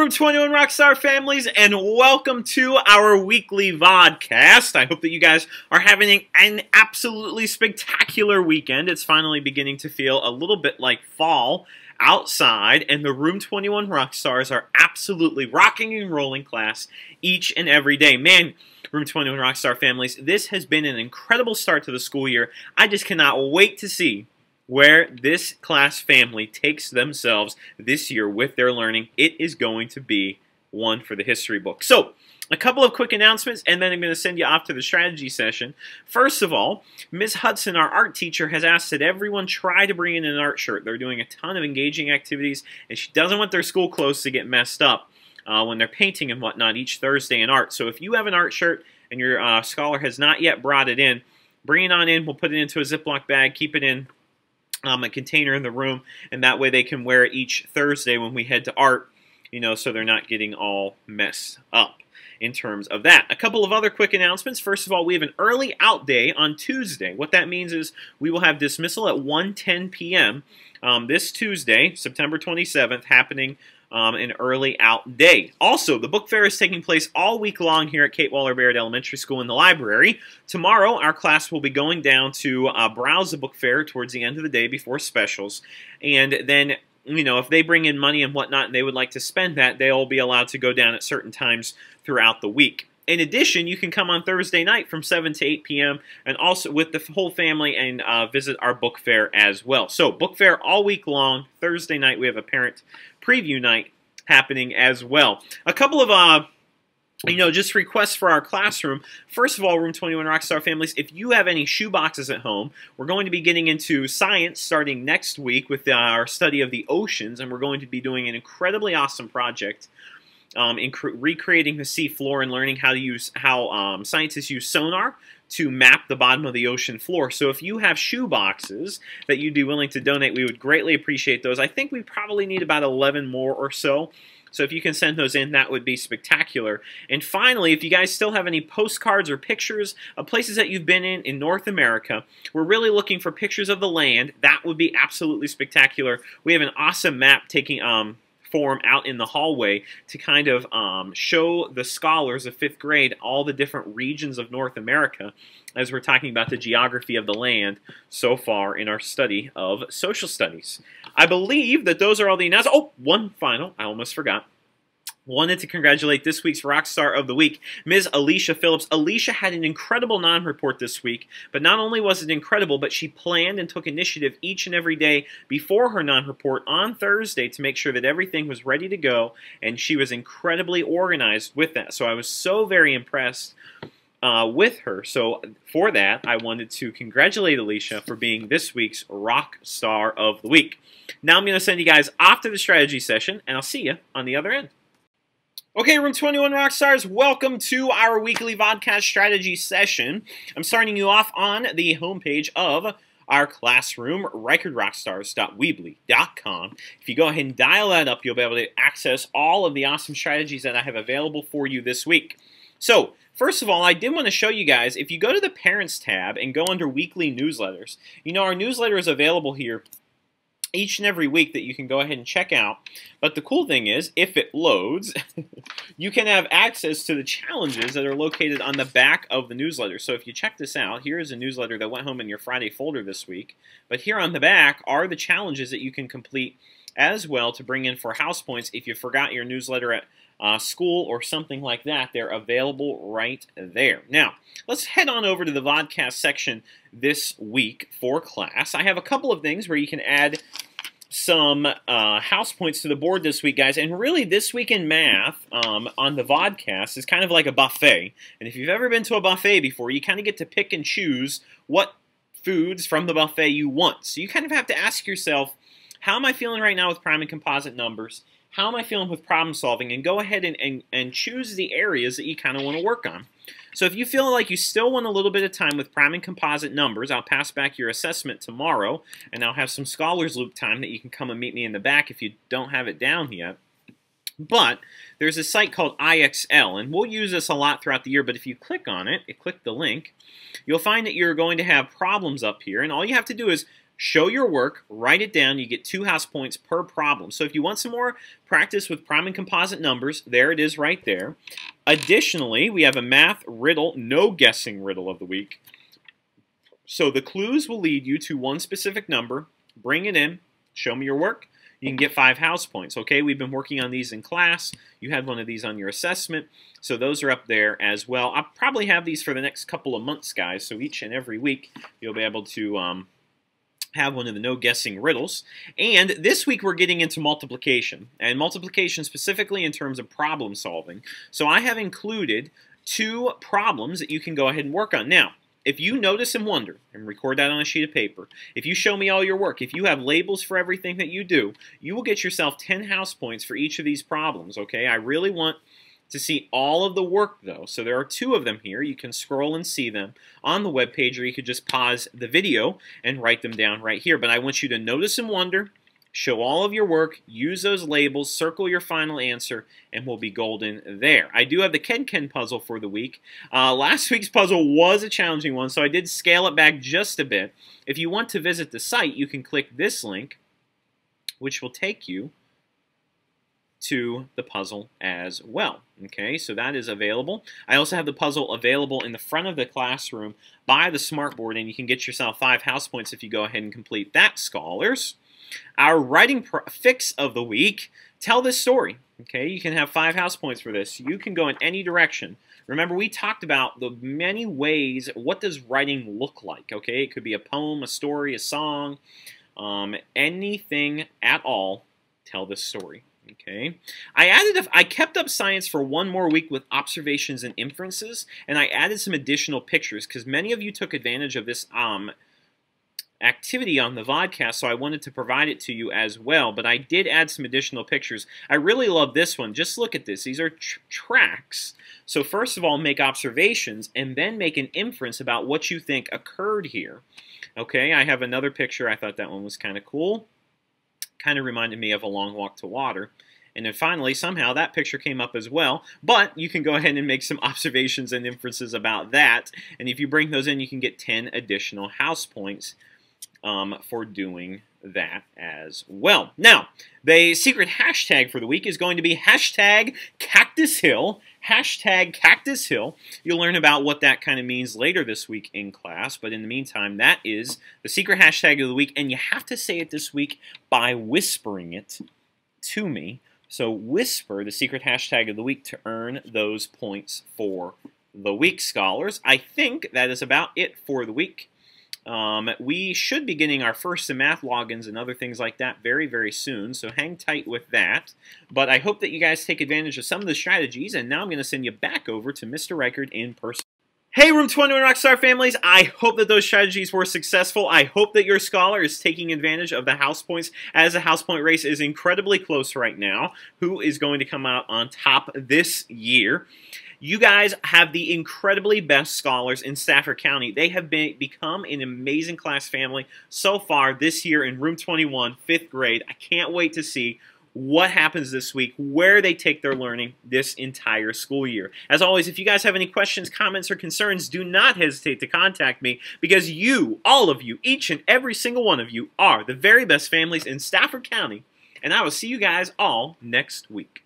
Room 21 Rockstar families, and welcome to our weekly VODCAST. I hope that you guys are having an absolutely spectacular weekend. It's finally beginning to feel a little bit like fall outside, and the Room 21 Rockstars are absolutely rocking and rolling class each and every day. Man, Room 21 Rockstar families, this has been an incredible start to the school year. I just cannot wait to see where this class family takes themselves this year with their learning. It is going to be one for the history book. So, a couple of quick announcements, and then I'm going to send you off to the strategy session. First of all, Ms. Hudson, our art teacher, has asked that everyone try to bring in an art shirt. They're doing a ton of engaging activities, and she doesn't want their school clothes to get messed up when they're painting and whatnot each Thursday in art. So if you have an art shirt and your scholar has not yet brought it in, bring it on in. We'll put it into a Ziploc bag, keep it in a container in the room, and that way they can wear it each Thursday when we head to art, you know, so they're not getting all messed up in terms of that. A couple of other quick announcements. First of all, we have an early out day on Tuesday. What that means is we will have dismissal at 1:10 p.m. This Tuesday, September 27th, happening an early out day. Also, the book fair is taking place all week long here at Kate Waller Baird Elementary School in the library. Tomorrow, our class will be going down to browse the book fair towards the end of the day before specials. And then, you know, if they bring in money and whatnot and they would like to spend that, they'll be allowed to go down at certain times throughout the week. In addition, you can come on Thursday night from 7 to 8 p.m. and also with the whole family and visit our book fair as well. So, book fair all week long. Thursday night, we have a parent preview night happening as well. A couple of just requests for our classroom. First of all, Room 21 Rockstar families, if you have any shoe boxes at home, we're going to be getting into science starting next week with our study of the oceans, and we're going to be doing an incredibly awesome project in recreating the sea floor and learning how scientists use sonar to map the bottom of the ocean floor. So if you have shoe boxes that you'd be willing to donate, we would greatly appreciate those. I think we probably need about 11 more or so. So if you can send those in, that would be spectacular. And finally, if you guys still have any postcards or pictures of places that you've been in North America, we're really looking for pictures of the land. That would be absolutely spectacular. We have an awesome map taking form out in the hallway to kind of show the scholars of 5th grade all the different regions of North America as we're talking about the geography of the land so far in our study of social studies. I believe that those are all the announcements. Oh, one final, I almost forgot. Wanted to congratulate this week's Rockstar of the Week, Ms. Alicia Phillips. Alicia had an incredible non-report this week, but not only was it incredible, but she planned and took initiative each and every day before her non-report on Thursday to make sure that everything was ready to go, and she was incredibly organized with that. So I was so very impressed with her. So for that, I wanted to congratulate Alicia for being this week's Rockstar of the Week. Now I'm going to send you guys off to the strategy session, and I'll see you on the other end. Okay, Room 21 Rockstars, welcome to our weekly VODCAST strategy session. I'm starting you off on the homepage of our classroom, RikardRockstars.weebly.com. If you go ahead and dial that up, you'll be able to access all of the awesome strategies that I have available for you this week. So, first of all, I did want to show you guys, if you go to the Parents tab and go under Weekly Newsletters, you know our newsletter is available here each and every week that you can go ahead and check out. But the cool thing is, if it loads, you can have access to the challenges that are located on the back of the newsletter. So if you check this out, here is a newsletter that went home in your Friday folder this week. But here on the back are the challenges that you can complete as well to bring in for house points if you forgot your newsletter at school or something like that. They're available right there. Now, let's head on over to the VODCAST section this week for class. I have a couple of things where you can add some house points to the board this week, guys. And really, this week in math on the VODCAST is kind of like a buffet. And if you've ever been to a buffet before, you kind of get to pick and choose what foods from the buffet you want. So you kind of have to ask yourself, how am I feeling right now with prime and composite numbers? How am I feeling with problem solving? And go ahead and choose the areas that you kind of want to work on. So if you feel like you still want a little bit of time with prime and composite numbers, I'll pass back your assessment tomorrow, and I'll have some Scholars Loop time that you can come and meet me in the back if you don't have it down yet. But there's a site called IXL, and we'll use this a lot throughout the year, but if you click on it, click the link, you'll find that you're going to have problems up here, and all you have to do is show your work, write it down. You get 2 house points per problem. So if you want some more practice with prime and composite numbers, there it is right there. Additionally, we have a math riddle, no guessing riddle of the week. So the clues will lead you to one specific number. Bring it in, show me your work. You can get 5 house points, okay? We've been working on these in class. You had one of these on your assessment, so those are up there as well. I'll probably have these for the next couple of months, guys, so each and every week you'll be able to have one of the no-guessing riddles. And this week we're getting into multiplication, and multiplication specifically in terms of problem solving. So I have included 2 problems that you can go ahead and work on. Now, if you notice and wonder, and record that on a sheet of paper, if you show me all your work, if you have labels for everything that you do, you will get yourself 10 house points for each of these problems, okay? I really want to see all of the work, though. So there are 2 of them here. You can scroll and see them on the web page, or you could just pause the video and write them down right here. But I want you to notice and wonder, show all of your work, use those labels, circle your final answer, and we'll be golden there. I do have the Ken puzzle for the week. Last week's puzzle was a challenging one, so I did scale it back just a bit. If you want to visit the site, you can click this link, which will take you to the puzzle as well. Okay, so that is available. I also have the puzzle available in the front of the classroom by the smartboard, and you can get yourself 5 house points if you go ahead and complete that, scholars. Our writing fix of the week, tell this story. Okay, you can have 5 house points for this. You can go in any direction. Remember, we talked about the many ways, what does writing look like? Okay, it could be a poem, a story, a song, anything at all, tell this story. Okay, I kept up science for 1 more week with observations and inferences, and I added some additional pictures because many of you took advantage of this activity on the VODCAST, so I wanted to provide it to you as well, but I did add some additional pictures. I really love this one. Just look at this. These are tracks. So first of all, make observations, and then make an inference about what you think occurred here. Okay, I have another picture. I thought that one was kind of cool. Kind of reminded me of A Long Walk to Water. And then finally, somehow, that picture came up as well. But you can go ahead and make some observations and inferences about that. And if you bring those in, you can get 10 additional house points for doing that as well. Now, the secret hashtag for the week is going to be hashtag Cactus Hill. Hashtag Cactus Hill. You'll learn about what that kind of means later this week in class, but in the meantime, that is the secret hashtag of the week, and you have to say it this week by whispering it to me. So whisper the secret hashtag of the week to earn those points for the week, scholars. I think that is about it for the week. We should be getting our first math logins and other things like that very, very soon, so hang tight with that. But I hope that you guys take advantage of some of the strategies, and now I'm going to send you back over to Mr. Reichard in person. Hey, Room 21 Rockstar families, I hope that those strategies were successful. I hope that your scholar is taking advantage of the house points, as the house point race is incredibly close right now. Who is going to come out on top this year? You guys have the incredibly best scholars in Stafford County. They have become an amazing class family so far this year in Room 21, 5th grade. I can't wait to see what happens this week, where they take their learning this entire school year. As always, if you guys have any questions, comments, or concerns, do not hesitate to contact me, because you, all of you, each and every single one of you, are the very best families in Stafford County, and I will see you guys all next week.